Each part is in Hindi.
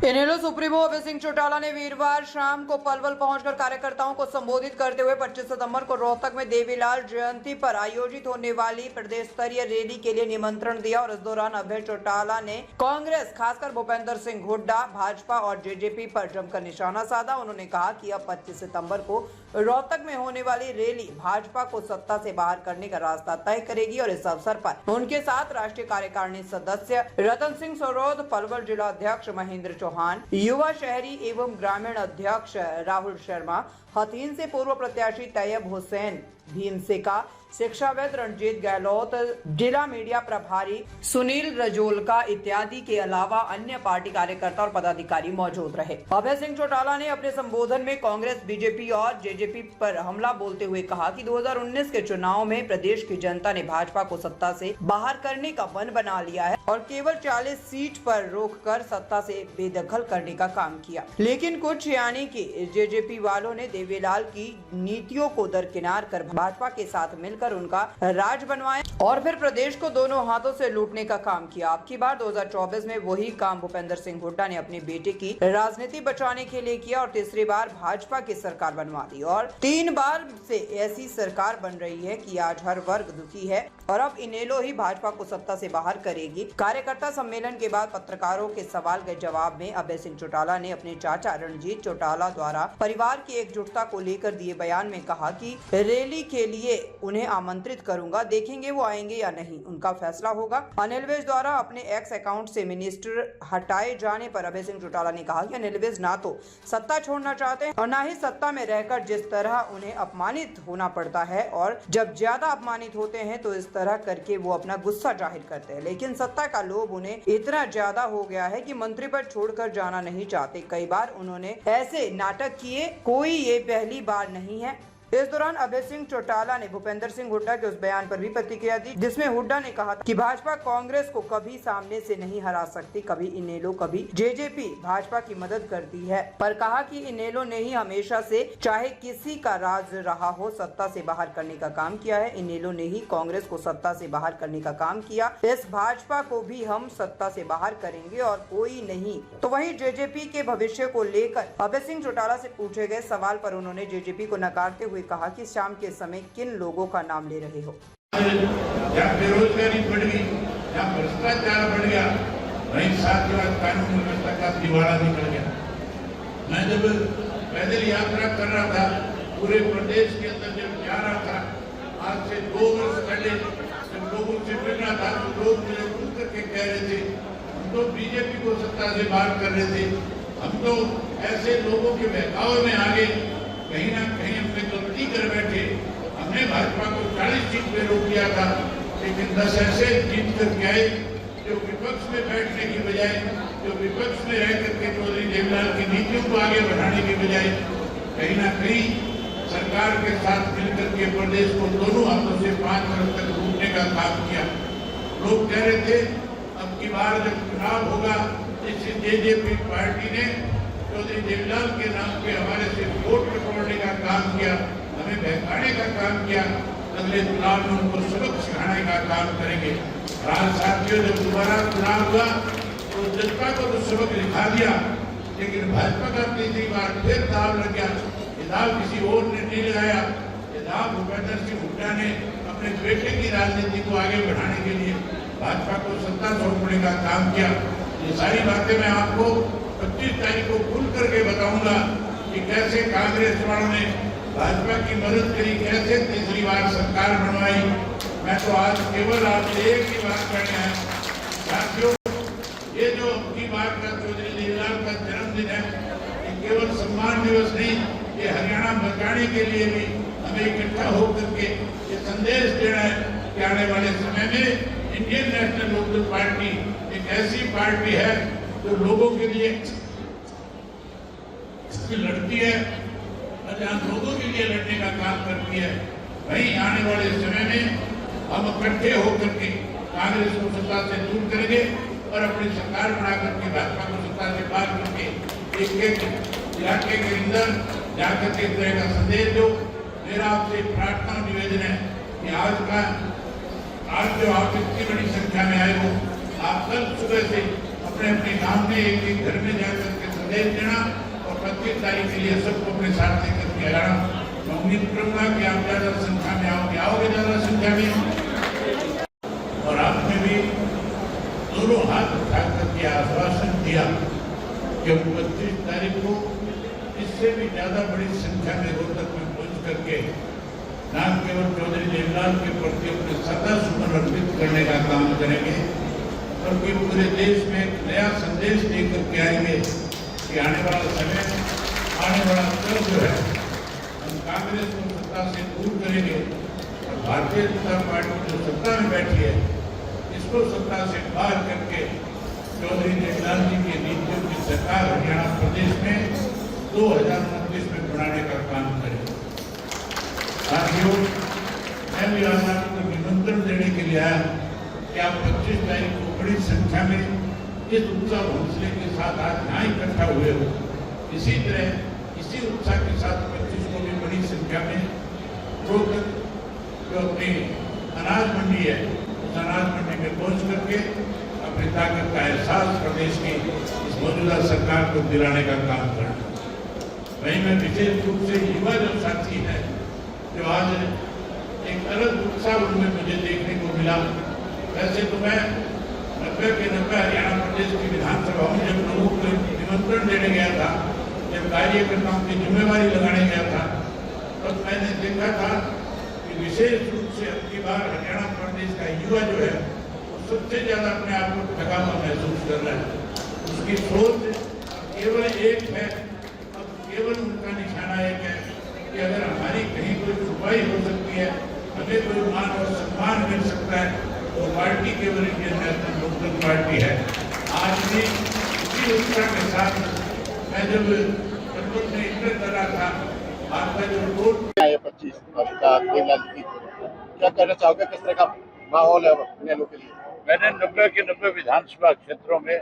इनेलो सुप्रीमो अभय सिंह चौटाला ने वीरवार शाम को पलवल पहुंचकर कार्यकर्ताओं को संबोधित करते हुए 25 सितंबर को रोहतक में देवीलाल जयंती पर आयोजित होने वाली प्रदेश स्तरीय रैली के लिए निमंत्रण दिया और इस दौरान अभय चौटाला ने कांग्रेस खासकर भूपेंद्र सिंह हुड्डा, भाजपा और जेजेपी पर जमकर निशाना साधा। उन्होंने कहा कि अब 25 सितंबर को रोहतक में होने वाली रैली भाजपा को सत्ता से बाहर करने का रास्ता तय करेगी और इस अवसर पर उनके साथ राष्ट्रीय कार्यकारिणी सदस्य रतन सिंह सरोद, पलवल जिला अध्यक्ष महेंद्र चौहान, युवा शहरी एवं ग्रामीण अध्यक्ष राहुल शर्मा, हथीन से पूर्व प्रत्याशी तैयब हुसैन भीमसेका, शिक्षाविद रणजीत गहलोत, जिला मीडिया प्रभारी सुनील रजोलका इत्यादि के अलावा अन्य पार्टी कार्यकर्ता और पदाधिकारी मौजूद रहे। अभय सिंह चौटाला ने अपने संबोधन में कांग्रेस, बीजेपी और जेजेपी पर हमला बोलते हुए कहा कि 2019 के चुनाव में प्रदेश की जनता ने भाजपा को सत्ता से बाहर करने का मन बना लिया है और केवल 40 सीट पर रोककर सत्ता से बेदखल करने का काम किया, लेकिन कुछ यानी कि जेजेपी वालों ने देवीलाल की नीतियों को दरकिनार कर भाजपा के साथ मिलकर उनका राज बनवाया और फिर प्रदेश को दोनों हाथों से लूटने का काम किया। अब की बार 2024 में वही काम भूपेंद्र सिंह हुड्डा ने अपने बेटे की राजनीति बचाने के लिए किया और तीसरी बार भाजपा की सरकार बनवा दी और 3 बार से ऐसी सरकार बन रही है कि आज हर वर्ग दुखी है और अब इनेलो ही भाजपा को सत्ता से बाहर करेगी। कार्यकर्ता सम्मेलन के बाद पत्रकारों के सवाल के जवाब में अभय सिंह चौटाला ने अपने चाचा रणजीत चौटाला द्वारा परिवार की एकजुटता को लेकर दिए बयान में कहा कि रैली के लिए उन्हें आमंत्रित करूंगा, देखेंगे वो आएंगे या नहीं, उनका फैसला होगा। अनिल विज द्वारा अपने एक्स अकाउंट से मिनिस्टर हटाए जाने पर अभय सिंह चौटाला ने कहा कि अनिल विज ना तो सत्ता छोड़ना चाहते हैं और ना ही सत्ता में रहकर जिस तरह उन्हें अपमानित होना पड़ता है और जब ज्यादा अपमानित होते हैं तो इस तरह करके वो अपना गुस्सा जाहिर करते हैं, लेकिन सत्ता का लोभ उन्हें इतना ज्यादा हो गया है कि मंत्री पद छोड़कर जाना नहीं चाहते। कई बार उन्होंने ऐसे नाटक किए, कोई ये पहली बार नहीं है। इस दौरान अभय सिंह चौटाला ने भूपेंद्र सिंह हुड्डा के उस बयान पर भी प्रतिक्रिया दी जिसमें हुड्डा ने कहा कि भाजपा कांग्रेस को कभी सामने से नहीं हरा सकती, कभी इनेलो कभी जेजेपी भाजपा की मदद करती है, पर कहा कि इनेलो ने ही हमेशा से चाहे किसी का राज रहा हो सत्ता से बाहर करने का काम किया है। इनेलो ने ही कांग्रेस को सत्ता से बाहर करने का काम किया, इस भाजपा को भी हम सत्ता से बाहर करेंगे और कोई नहीं। तो वहीं जेजेपी के भविष्य को लेकर अभय सिंह चौटाला से पूछे गए सवाल पर उन्होंने जेजेपी को नकारते हुए कहा कि शाम के समय किन लोगों का नाम ले रहे हो। जहाँ बेरोजगारी बढ़ गई, जहाँ भ्रष्टाचार बढ़ गया, वहीं साथ ही कानून व्यवस्था का दिवाला निकल गया। मैं जब पैदल यात्रा कर रहा था पूरे प्रदेश के अंदर, जब जा रहा था आज से 2 वर्ष पहले जब लोगों से मिल रहा था तो लोग मुझे खुल करके कह रहे थे हम तो बीजेपी को सत्ता से बाहर कर रहे थे, हम तो ऐसे लोगों के बहकावे में आ गए, कहीं ना कहीं हमने गलती कर बैठे, हमने भाजपा को 40 सीट पे रोक दिया था, लेकिन 10 ऐसे जीत करके आए जो विपक्ष में बैठने की बजाय, जो विपक्ष में रह करके चौधरी देवीलाल की नीतियों को आगे बढ़ाने की बजाय कहीं ना कहीं सरकार के साथ मिलकर के प्रदेश को दोनों हाथों से 5 वर्ष तक लूटने का काम किया। लोग कह रहे थे अब की बार जब चुनाव होगा इस जेजेपी पार्टी ने चौधरी देवीलाल के नाम पे हमारे से वोट टटोलने का काम किया, हमें बहकाने का काम किया, अगले चुनाव में उनको सबक सिखाने का काम करेंगे। आज साथियों जब दोबारा चुनाव हुआ तो जनता को तो सबक लिखा दिया, लेकिन भाजपा का तीसरी बार फिर दाव लग गया। ये दाव किसी और ने नहीं लगाया, ये दाव भूपेंद्र सिंह हुड्डा ने अपने बेटे की राजनीति को आगे बढ़ाने के लिए भाजपा को सत्ता सौंपने का काम किया। ये सारी बातें मैं आपको 25 तारीख को खुल करके बताऊंगा कि कैसे कांग्रेस वालों ने भाजपा की मदद करी, कैसे तीसरी बार सरकार बनवाई। मैं तो आज केवल आपसे एक ही बात करना है साथियों, ये जो अपनी बात का चौधरी देवीलाल का जन्मदिन है, ये केवल सम्मान दिवस नहीं, ये हरियाणा बचाने के लिए भी हमें इकट्ठा होकर के ये संदेश देना है कि आने वाले समय में इंडियन नेशनल लोकदल पार्टी एक ऐसी पार्टी है जो लोगों के लिए लड़ती है और जहाँ लोगों के लिए लड़ने का काम करती है। वहीं आने वाले समय में हम इकट्ठे होकर के कांग्रेस को सत्ता से दूर करेंगे और अपनी सरकार बना करके भाजपा को सत्ता से बाहर करके एक इलाके के अंदर जाकर के तरह का संदेश दो। मेरा आपसे प्रार्थना निवेदन है कि आज जो आप इतनी बड़ी संख्या में आए हो, आप कल सुबह से अपने अपने गांव में एक घर में जाकर संदेश देना और 25 तारीख के लिए सबको अपने साथ लेकर के आना। मैं उम्मीद करूंगा कि आप ज्यादा संख्या में आओगे ज्यादा संख्या में। और आपने भी दोनों हाथ उठा करके आश्वासन दिया कि हम 25 तारीख को इससे भी ज्यादा बड़ी संख्या में रोहतक में पहुंच करके न केवल चौधरी देवलाल के प्रति अपने श्रद्धा सुमन अर्पित करने का काम करेंगे, बल्कि पूरे देश में एक नया संदेश देकर के आएंगे कि आने वाला समय, आने वाला कल जो है हम कांग्रेस को सत्ता से दूर करेंगे और भारतीय जनता पार्टी जो सत्ता में बैठी है इसको सत्ता से बाहर करके चौधरी देवलाल जी की नीतियों की सरकार हरियाणा प्रदेश में 2029 में बनाने का काम करेंगे। साथियों, मैं भी आज आपको निमंत्रण देने के लिए आया कि आप 25 तारीख को बड़ी संख्या में इस उत्साह हौसले के साथ आज यहाँ इकट्ठा हुए हो। इसी तरह इसी उत्साह के साथ 25 को भी बड़ी संख्या में रोहतक जो अपनी अनाज मंडी है उस अनाज मंडी में पहुंच करके अपनी ताकत का एहसास प्रदेश की इस मौजूदा सरकार को दिलाने का काम करना। वहीं में विशेष रूप से युवा जो साथी है जो आज एक अलग उत्साह उनमें मुझे देखने को मिला। वैसे तो मैं 90 के 90 हरियाणा प्रदेश की विधानसभा में जब लोगों को निमंत्रण देने गया था, जब कार्यकर्ताओं की जिम्मेवारी लगाने गया था, तब तो मैंने देखा था कि विशेष रूप से अब की बार हरियाणा प्रदेश का युवा जो है वो सबसे ज्यादा अपने आप को थका हुआ महसूस कर रहा है। उसकी सोच केवल एक है, अब केवल उनका निशाना एक है कि अगर हमारी कहीं कोई छुपाई हो सकती है, हमें कोई मान और सम्मान मिल सकता है, तो पार्टी केवल इंडियन नेशनल लोकदल पार्टी है। आज भी इसी उत्साह के साथ मैं जब कटपुर में इंटर कर रहा था, आपका जो रिपोर्ट 25 का देवलाल जी, क्या कहना चाहोगे, किस तरह का माहौल है मेलों के लिए? मैंने 90 के 90 विधानसभा क्षेत्रों में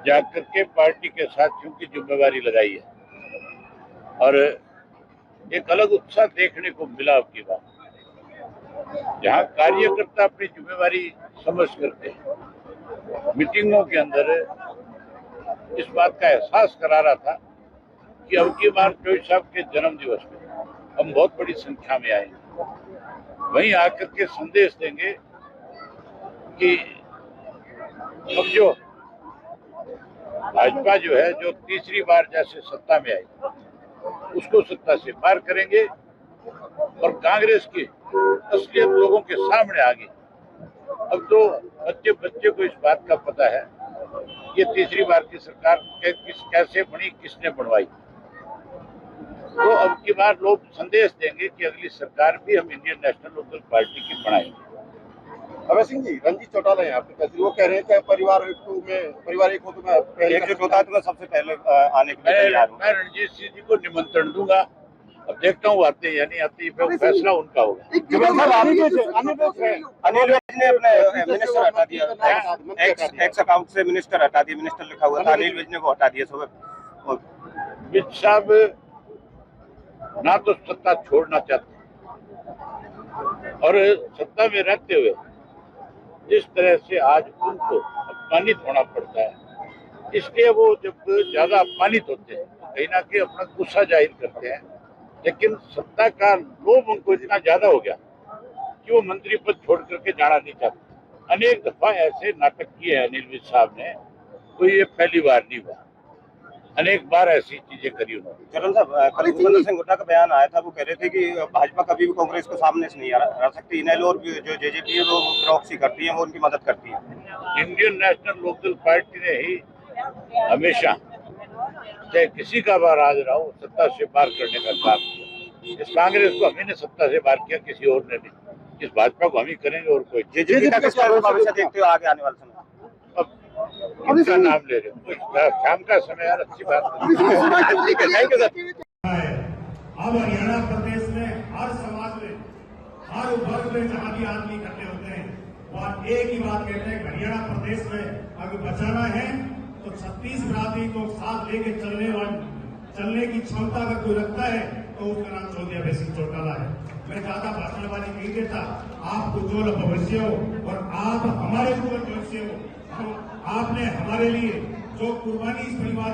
जाकर के पार्टी के साथियों की जिम्मेवारी लगाई है और एक अलग उत्साह देखने को मिला। आपकी बात जहाँ कार्यकर्ता अपनी जिम्मेवारी समझ करके मीटिंगों के अंदर इस बात का एहसास करा रहा था कि अब की बार चौधरी साहब के जन्म दिवस में हम बहुत बड़ी संख्या में आए, वहीं आकर के संदेश देंगे कि अब जो भाजपा जो है जो तीसरी बार जैसे सत्ता में आई उसको सत्ता से पार करेंगे और कांग्रेस की असलियत लोगों के सामने आ गई। अब तो बच्चे बच्चे को इस बात का पता है ये तीसरी बार की सरकार कैसे बनी, किसने बनवाई। तो अब की बार लोग संदेश देंगे कि अगली सरकार भी हम इंडियन नेशनल लोकदल पार्टी की बनाएंगे। अभय सिंह जी, रंजीत चौटाला है आपके पास, वो कह रहे हैं कि परिवार एक हो तो मैं पहले सबसे पहले आने के लिए तैयार हूं। मैं रणजीत सिंह जी को निमंत्रण दूंगा, अब देखता हूँ आते या नहीं आते, फैसला उनका होगा। अनिल विज ने अपने मिनिस्टर हटा दिया, एक्स अकाउंट से मिनिस्टर हटा दिया, मिनिस्टर लिखा हुआ था, अनिल विज ने वो हटा दिया। सब विज साहब ना तो सत्ता छोड़ना चाहते और सत्ता में रहते हुए जिस तरह से आज उनको अपमानित होना पड़ता है, इसलिए वो जब ज्यादा अपमानित होते हैं कहीं ना कहीं अपना गुस्सा जाहिर करते हैं, लेकिन सत्ता का लोभ उनको इतना ज्यादा हो गया कि वो मंत्री पद छोड़ करके जाना नहीं चाहते। अनेक दफा ऐसे नाटक किए हैं अनिल विज साहब ने, कोई ये पहली बार नहीं हुआ, अनेक बार ऐसी चीजें करी उन्होंने। चरण साहब, कल भूपेंद्र सिंह हुड्डा का बयान आया था, वो कह रहे थे कि भाजपा कभी भी कांग्रेस को सामने से नहीं आ सकती, इनेलो और जो जेजेपी है वो प्रॉक्सी करती है, वो उनकी मदद करती है। इंडियन नेशनल लोकदल पार्टी ने ही हमेशा चाहे किसी का बार राज रहा हो सत्ता से पार करने का काम किया। इस कांग्रेस को हमने सत्ता से पार किया, किसी और ने नहीं। इस भाजपा को हम ही करेंगे और कोई। जेजेपी का भविष्य देखते हो आगे आने वाले समय? इनका नाम ले रहे हो, शाम का समय यार, अच्छी बात थैंक यू सर। अब हरियाणा प्रदेश में हर समाज में हर वर्ग में जहां भी आदमी इकट्ठे होते हैं वह एक ही बात कहते हैं, हरियाणा प्रदेश में अगर बचाना है तो 36 बिरादरी को साथ लेके चलने की क्षमता अगर कोई रखता है तो उसका नाम चौधरी अभय सिंह चौटाला है। मैं ज्यादा भाषणबाजी नहीं देता, आप उज्ज्वल भविष्य हो और आप हमारे उज्ज्वल भविष्य हो। आपने हमारे लिए जो कुर्बानी इस परिवार